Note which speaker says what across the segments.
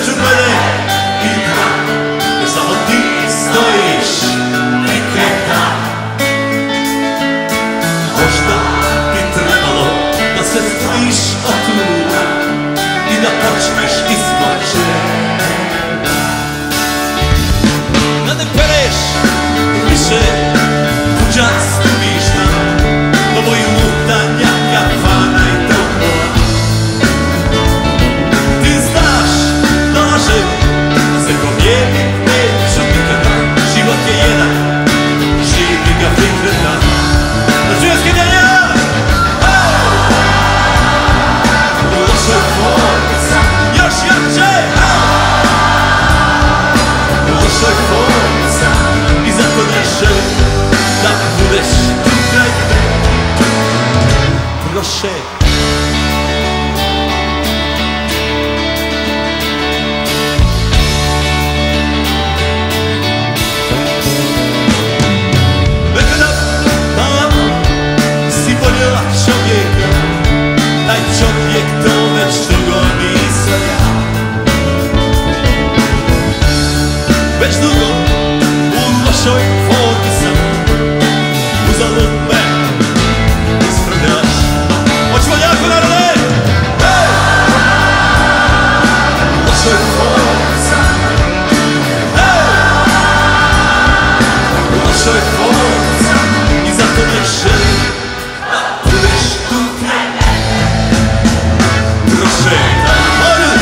Speaker 1: među mene i dva, jer samo ti stojiš nikada. Možda bi trebalo da se spojiš od tuda i da počneš ispočetka. Da ne pereš više kućanstvu višta, ovo je lutanja kafana i topola. Ti znaš da lažem, se ko vjernik neću nikada. Život je jedan, živi ga prikretan. Da čuješ skidanja! Loša formica, još jače! Loša formica, i zato ne želim da budeš tu kraj mene. Prošle. Nekada tamo si voljela čovjeka, taj čovjek to već dugo nisam ja. Već dugo u lošoj formi sam, uzalud me ispravljaš. Hoćemo jako narode! U lošoj formi sam, u lošoj formi sam, i zato ne želim da budeš tu kraj mene. Prošetaj, moju!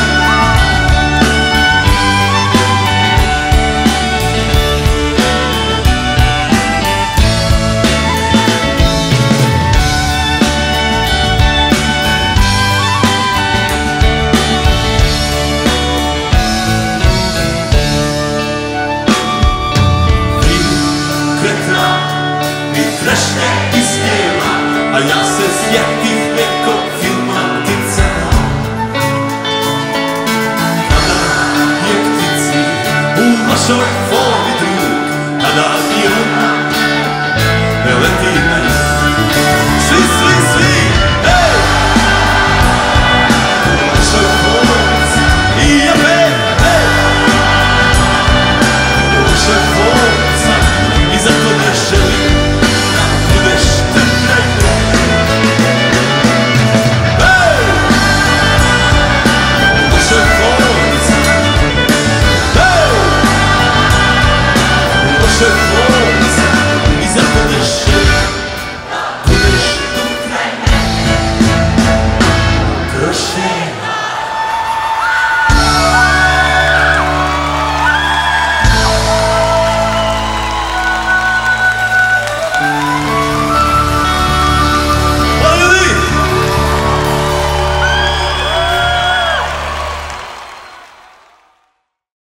Speaker 1: Trešnje iz njela, a ja se sjetim nekog filma Ptica. Kada je ptici u vašoj